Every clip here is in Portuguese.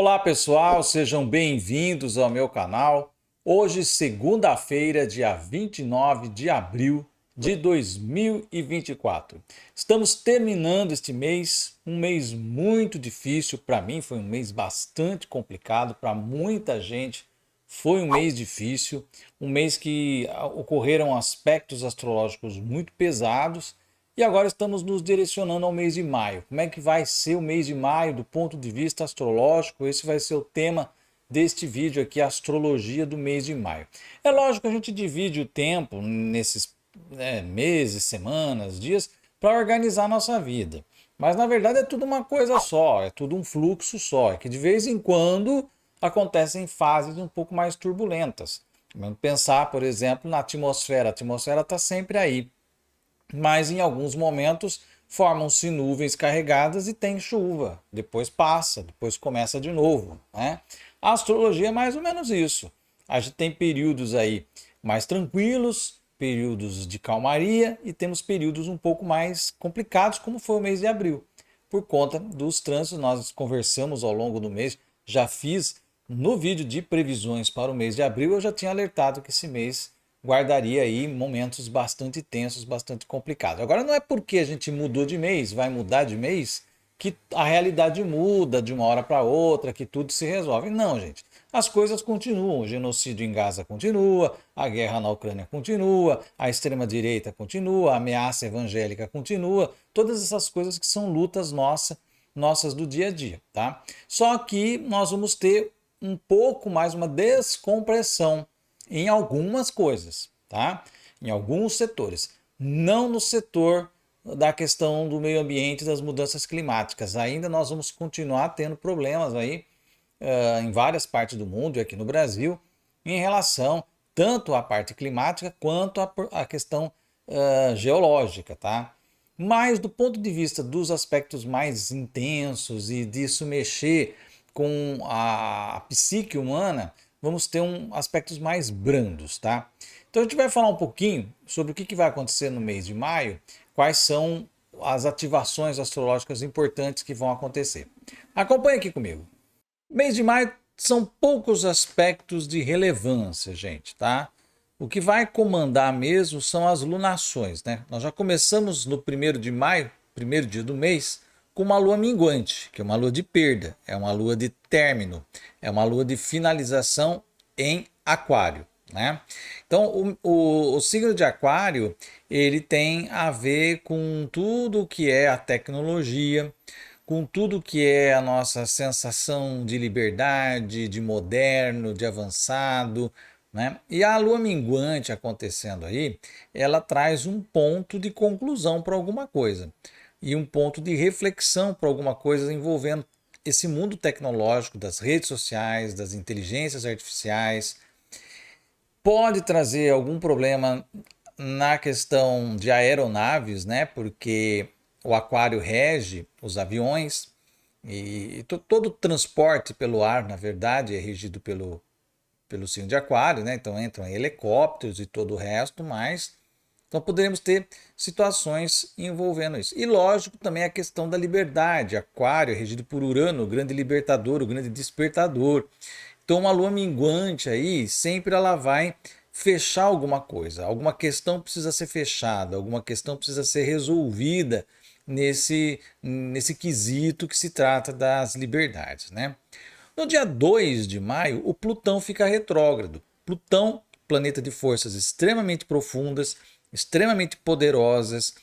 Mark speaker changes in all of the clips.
Speaker 1: Olá pessoal, sejam bem-vindos ao meu canal. Hoje, segunda-feira, dia 29 de abril de 2024. Estamos terminando este mês, um mês muito difícil. Para mim foi um mês bastante complicado, para muita gente foi um mês difícil, um mês que ocorreram aspectos astrológicos muito pesados. E agora estamos nos direcionando ao mês de maio. Como é que vai ser o mês de maio do ponto de vista astrológico? Esse vai ser o tema deste vídeo aqui, a astrologia do mês de maio. É lógico que a gente divide o tempo nesses meses, semanas, dias, para organizar a nossa vida. Mas na verdade é tudo uma coisa só, é tudo um fluxo só, é que de vez em quando acontecem fases um pouco mais turbulentas. Vamos pensar, por exemplo, na atmosfera. A atmosfera está sempre aí, mas em alguns momentos formam-se nuvens carregadas e tem chuva, depois passa, depois começa de novo, né? A astrologia é mais ou menos isso. A gente tem períodos aí mais tranquilos, períodos de calmaria e temos períodos um pouco mais complicados, como foi o mês de abril. Por conta dos trânsitos, nós conversamos ao longo do mês, já fiz no vídeo de previsões para o mês de abril, eu já tinha alertado que esse mês guardaria aí momentos bastante tensos, bastante complicados. Agora não é porque a gente mudou de mês, vai mudar de mês, que a realidade muda de uma hora para outra, que tudo se resolve. Não, gente. As coisas continuam, o genocídio em Gaza continua, a guerra na Ucrânia continua, a extrema-direita continua, a ameaça evangélica continua, todas essas coisas que são lutas nossas do dia a dia, tá? Só que nós vamos ter um pouco mais uma descompressão em algumas coisas, tá? Em alguns setores. Não no setor da questão do meio ambiente e das mudanças climáticas. Ainda nós vamos continuar tendo problemas aí em várias partes do mundo e aqui no Brasil em relação tanto à parte climática quanto à questão geológica, tá? Mas do ponto de vista dos aspectos mais intensos e disso mexer com a psique humana, vamos ter aspectos mais brandos, tá? Então a gente vai falar um pouquinho sobre o que vai acontecer no mês de maio, quais são as ativações astrológicas importantes que vão acontecer. Acompanhe aqui comigo. Mês de maio são poucos aspectos de relevância, gente, tá? O que vai comandar mesmo são as lunações, né? Nós já começamos no 1º de maio, primeiro dia do mês, com uma lua minguante, que é uma lua de perda, é uma lua de término, é uma lua de finalização em aquário, né? Então, o signo de aquário, ele tem a ver com tudo que é a tecnologia, com tudo que é a nossa sensação de liberdade, de moderno, de avançado, né? E a lua minguante acontecendo aí, ela traz um ponto de conclusão para alguma coisa e um ponto de reflexão para alguma coisa envolvendo esse mundo tecnológico das redes sociais, das inteligências artificiais. Pode trazer algum problema na questão de aeronaves, né? Porque o aquário rege os aviões e todo o transporte pelo ar, na verdade, é regido pelo signo de aquário, né? Então entram helicópteros e todo o resto, mas então poderemos ter situações envolvendo isso. E lógico também a questão da liberdade. Aquário é regido por Urano, o grande libertador, o grande despertador. Então uma lua minguante aí, sempre ela vai fechar alguma coisa. Alguma questão precisa ser fechada, alguma questão precisa ser resolvida nesse quesito que se trata das liberdades, né? No dia 2 de maio, o Plutão fica retrógrado. Plutão, planeta de forças extremamente profundas, extremamente poderosas.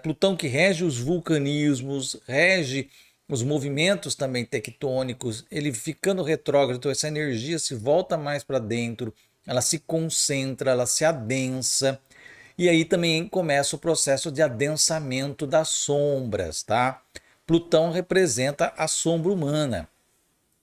Speaker 1: Plutão que rege os vulcanismos, rege os movimentos também tectônicos, ele ficando retrógrado, então essa energia se volta mais para dentro, ela se concentra, ela se adensa, e aí também começa o processo de adensamento das sombras, tá? Plutão representa a sombra humana,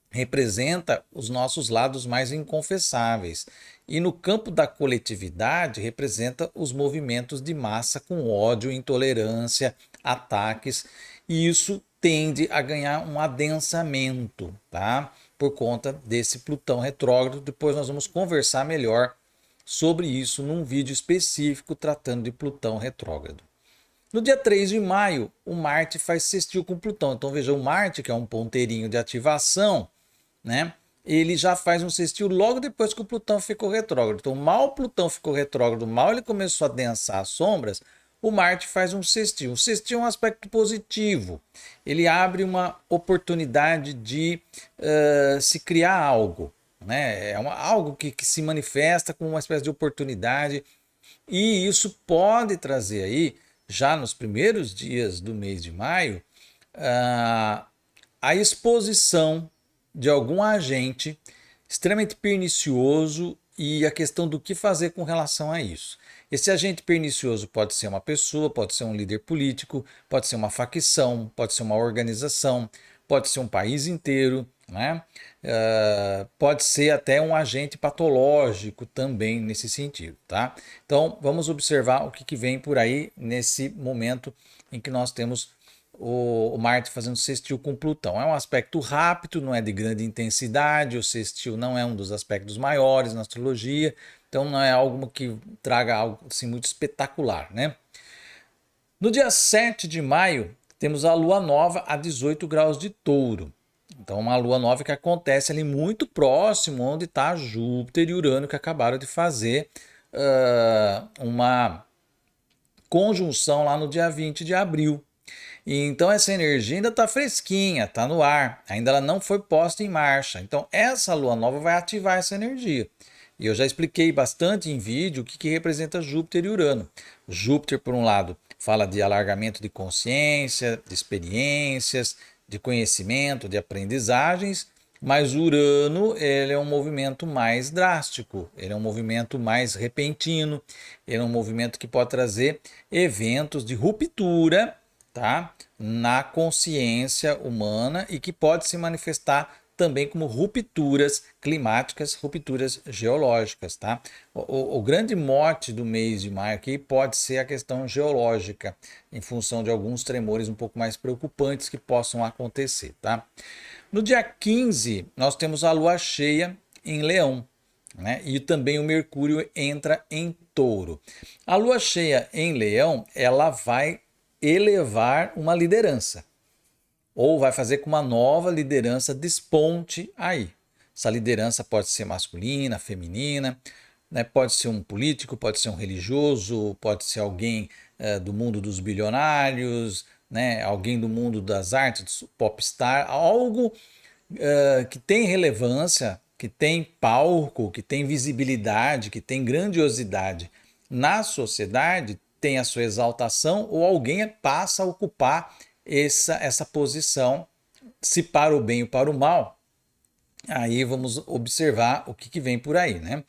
Speaker 1: representa os nossos lados mais inconfessáveis. E no campo da coletividade, representa os movimentos de massa com ódio, intolerância, ataques. E isso tende a ganhar um adensamento, tá? Por conta desse Plutão retrógrado. Depois nós vamos conversar melhor sobre isso num vídeo específico tratando de Plutão retrógrado. No dia 3 de maio, o Marte faz sextil com Plutão. Então veja, o Marte, que é um ponteirinho de ativação, né? Ele já faz um sextil logo depois que o Plutão ficou retrógrado. Então, mal o Plutão ficou retrógrado, mal ele começou a densar as sombras, o Marte faz um sextil. O sextil é um aspecto positivo. Ele abre uma oportunidade de se criar algo, né? É algo que se manifesta como uma espécie de oportunidade. E isso pode trazer aí, já nos primeiros dias do mês de maio, a exposição de algum agente extremamente pernicioso e a questão do que fazer com relação a isso. Esse agente pernicioso pode ser uma pessoa, pode ser um líder político, pode ser uma facção, pode ser uma organização, pode ser um país inteiro, né? Pode ser até um agente patológico também nesse sentido, tá? Então vamos observar o que vem por aí nesse momento em que nós temos o Marte fazendo sextil com Plutão. É um aspecto rápido, não é de grande intensidade, o sextil não é um dos aspectos maiores na astrologia, então não é algo que traga algo assim muito espetacular, né? No dia 7 de maio, temos a lua nova a 18 graus de Touro. Então, uma lua nova que acontece ali muito próximo onde está Júpiter e Urano, que acabaram de fazer uma conjunção lá no dia 20 de abril. E então essa energia ainda está fresquinha, está no ar, ainda ela não foi posta em marcha. Então essa lua nova vai ativar essa energia. E eu já expliquei bastante em vídeo o que representa Júpiter e Urano. Júpiter, por um lado, fala de alargamento de consciência, de experiências, de conhecimento, de aprendizagens, mas Urano ele é um movimento mais drástico, ele é um movimento mais repentino, ele é um movimento que pode trazer eventos de ruptura, tá, na consciência humana e que pode se manifestar também como rupturas climáticas, rupturas geológicas, tá? O grande mote do mês de maio aqui pode ser a questão geológica, em função de alguns tremores um pouco mais preocupantes que possam acontecer, tá? No dia 15, nós temos a lua cheia em Leão, né? E também o Mercúrio entra em Touro. A lua cheia em Leão, ela vai elevar uma liderança, ou vai fazer com uma nova liderança desponte aí. Essa liderança pode ser masculina, feminina, né? Pode ser um político, pode ser um religioso, pode ser alguém do mundo dos bilionários, né? Alguém do mundo das artes, popstar, algo que tem relevância, que tem palco, que tem visibilidade, que tem grandiosidade na sociedade, tem a sua exaltação, ou alguém passa a ocupar essa posição, se para o bem ou para o mal. Aí vamos observar o que vem por aí, né?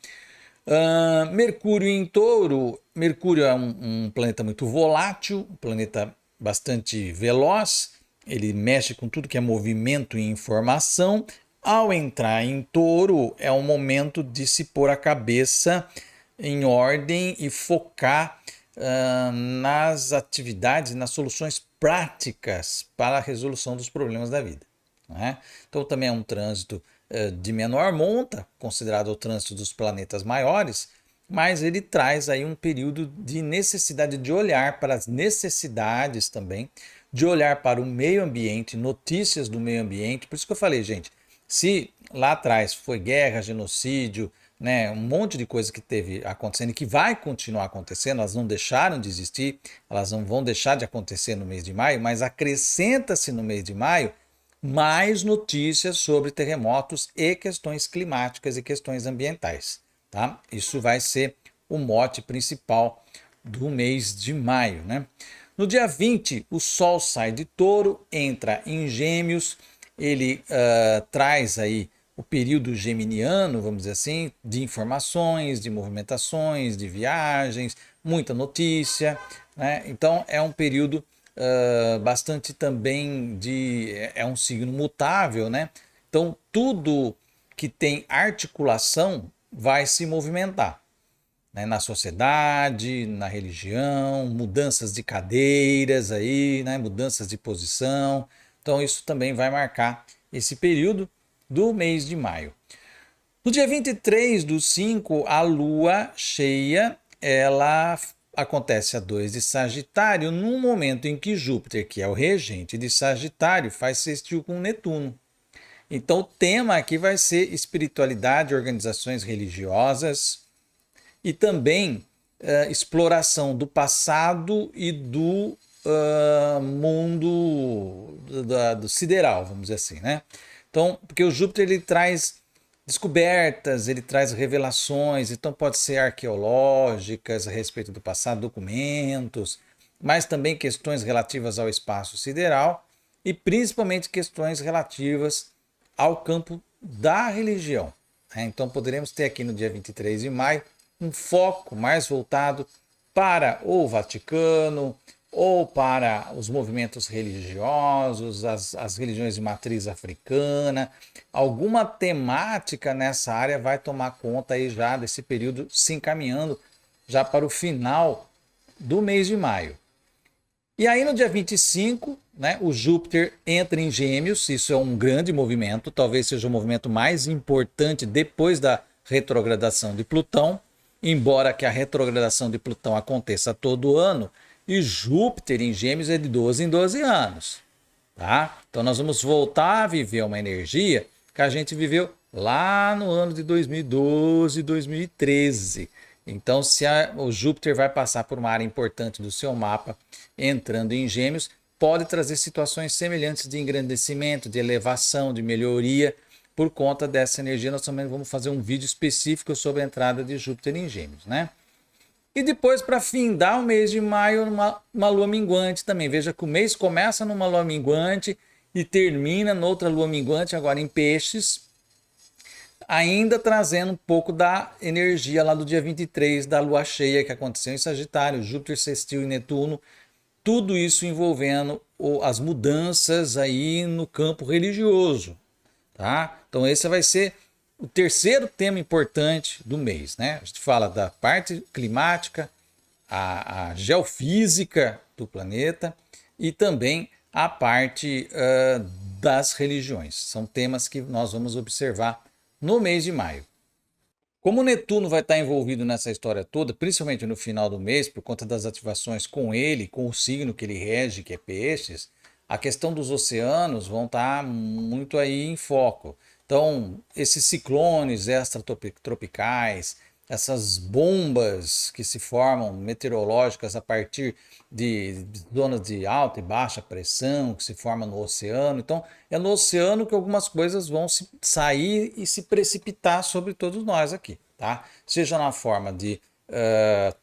Speaker 1: Mercúrio em Touro. Mercúrio é um planeta muito volátil, um planeta bastante veloz, ele mexe com tudo que é movimento e informação. Ao entrar em Touro, é um momento de se pôr a cabeça em ordem e focar nas atividades, nas soluções práticas para a resolução dos problemas da vida, né? Então também é um trânsito de menor monta, considerado o trânsito dos planetas maiores, mas ele traz aí um período de necessidade de olhar para as necessidades também, de olhar para o meio ambiente, notícias do meio ambiente. Por isso que eu falei, gente, se lá atrás foi guerra, genocídio, né, um monte de coisa que teve acontecendo e que vai continuar acontecendo, elas não deixaram de existir, elas não vão deixar de acontecer no mês de maio, mas acrescenta-se no mês de maio mais notícias sobre terremotos e questões climáticas e questões ambientais, tá? Isso vai ser o mote principal do mês de maio, né? No dia 20, o Sol sai de Touro, entra em Gêmeos, ele traz aí o período geminiano, vamos dizer assim, de informações, de movimentações, de viagens, muita notícia, né? Então é um período bastante também é um signo mutável, né? Então tudo que tem articulação vai se movimentar, né? Na sociedade, na religião, mudanças de cadeiras aí, né? Mudanças de posição. Então isso também vai marcar esse período do mês de maio. No dia 23/5, a lua cheia, ela acontece a 2 de Sagitário, num momento em que Júpiter, que é o regente de Sagitário, faz sextil com Netuno. Então o tema aqui vai ser espiritualidade, organizações religiosas e também exploração do passado e do mundo do sideral, vamos dizer assim, né? Então, porque o Júpiter ele traz descobertas, ele traz revelações, então pode ser arqueológicas a respeito do passado, documentos, mas também questões relativas ao espaço sideral e principalmente questões relativas ao campo da religião. Então poderemos ter aqui no dia 23 de maio um foco mais voltado para o Vaticano ou para os movimentos religiosos, as religiões de matriz africana. Alguma temática nessa área vai tomar conta aí já desse período, se encaminhando já para o final do mês de maio. E aí no dia 25, né, o Júpiter entra em Gêmeos, isso é um grande movimento, talvez seja o movimento mais importante depois da retrogradação de Plutão, embora que a retrogradação de Plutão aconteça todo ano, e Júpiter em Gêmeos é de 12 em 12 anos. Tá? Então nós vamos voltar a viver uma energia que a gente viveu lá no ano de 2012, 2013. Então, se o Júpiter vai passar por uma área importante do seu mapa, entrando em Gêmeos, pode trazer situações semelhantes de engrandecimento, de elevação, de melhoria. Por conta dessa energia, nós também vamos fazer um vídeo específico sobre a entrada de Júpiter em Gêmeos, né? E depois, para findar o mês de maio, uma lua minguante também. Veja que o mês começa numa lua minguante e termina noutra lua minguante, agora em Peixes, ainda trazendo um pouco da energia lá do dia 23 da lua cheia que aconteceu em Sagitário, Júpiter sextil e Netuno, tudo isso envolvendo as mudanças aí no campo religioso, tá? Então esse vai ser o terceiro tema importante do mês, né? A gente fala da parte climática, a geofísica do planeta e também a parte das religiões. São temas que nós vamos observar no mês de maio. Como o Netuno vai estar envolvido nessa história toda, principalmente no final do mês, por conta das ativações com ele, com o signo que ele rege, que é Peixes, a questão dos oceanos vão estar muito aí em foco. Então, esses ciclones extratropicais, essas bombas que se formam meteorológicas a partir de zonas de alta e baixa pressão que se formam no oceano. Então, é no oceano que algumas coisas vão sair e se precipitar sobre todos nós aqui, tá? Seja na forma de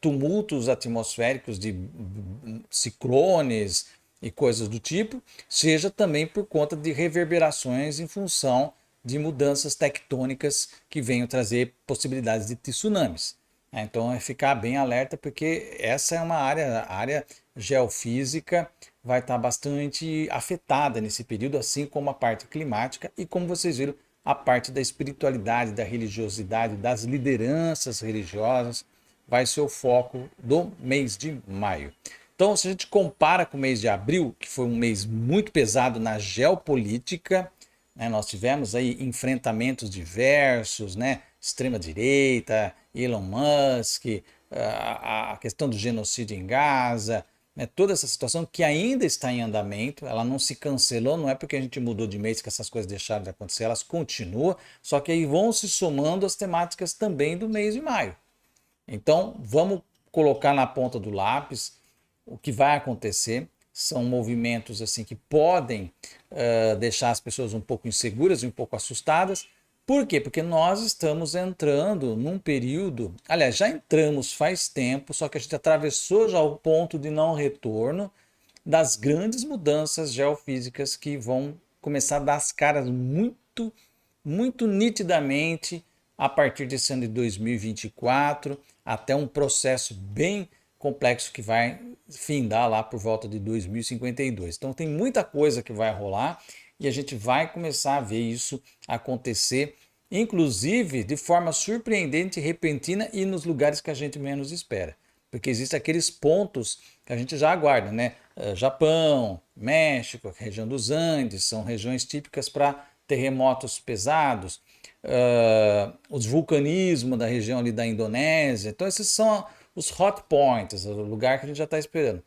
Speaker 1: tumultos atmosféricos, de ciclones e coisas do tipo, seja também por conta de reverberações em função de mudanças tectônicas que venham trazer possibilidades de tsunamis. Então é ficar bem alerta, porque essa é uma área, a área geofísica vai estar bastante afetada nesse período, assim como a parte climática e, como vocês viram, a parte da espiritualidade, da religiosidade, das lideranças religiosas, vai ser o foco do mês de maio. Então, se a gente compara com o mês de abril, que foi um mês muito pesado na geopolítica, né, nós tivemos aí enfrentamentos diversos, né, extrema-direita, Elon Musk, a questão do genocídio em Gaza, né, toda essa situação que ainda está em andamento, ela não se cancelou, não é porque a gente mudou de mês que essas coisas deixaram de acontecer, elas continuam, só que aí vão se somando as temáticas também do mês de maio. Então, vamos colocar na ponta do lápis o que vai acontecer. São movimentos assim que podem deixar as pessoas um pouco inseguras e um pouco assustadas. Por quê? Porque nós estamos entrando num período, aliás, já entramos faz tempo, só que a gente atravessou já o ponto de não retorno das grandes mudanças geofísicas que vão começar a dar as caras muito, muito nitidamente a partir desse ano de 2024, até um processo bem complexo que vai findar lá por volta de 2052. Então tem muita coisa que vai rolar e a gente vai começar a ver isso acontecer, inclusive de forma surpreendente, repentina e nos lugares que a gente menos espera. Porque existem aqueles pontos que a gente já aguarda, né? Japão, México, região dos Andes, são regiões típicas para terremotos pesados, os vulcanismos da região ali da Indonésia. Então esses são os hot points, o lugar que a gente já está esperando.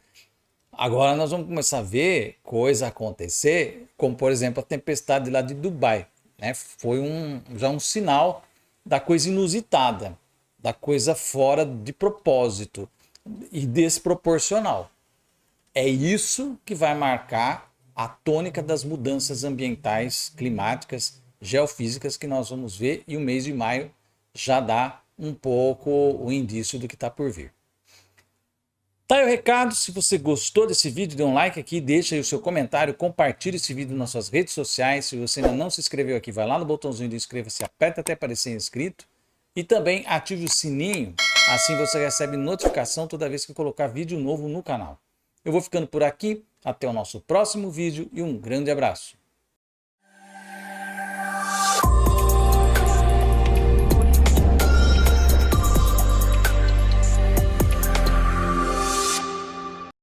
Speaker 1: Agora nós vamos começar a ver coisa acontecer, como por exemplo a tempestade lá de Dubai. né? Foi já um sinal da coisa inusitada, da coisa fora de propósito e desproporcional. É isso que vai marcar a tônica das mudanças ambientais, climáticas, geofísicas que nós vamos ver, e o mês de maio já dá um pouco o indício do que está por vir. Tá aí o recado. Se você gostou desse vídeo, dê um like aqui, deixa aí o seu comentário, compartilhe esse vídeo nas suas redes sociais. Se você ainda não se inscreveu aqui, vai lá no botãozinho de inscreva-se, aperta até aparecer inscrito e também ative o sininho, assim você recebe notificação toda vez que eu colocar vídeo novo no canal. Eu vou ficando por aqui, até o nosso próximo vídeo e um grande abraço.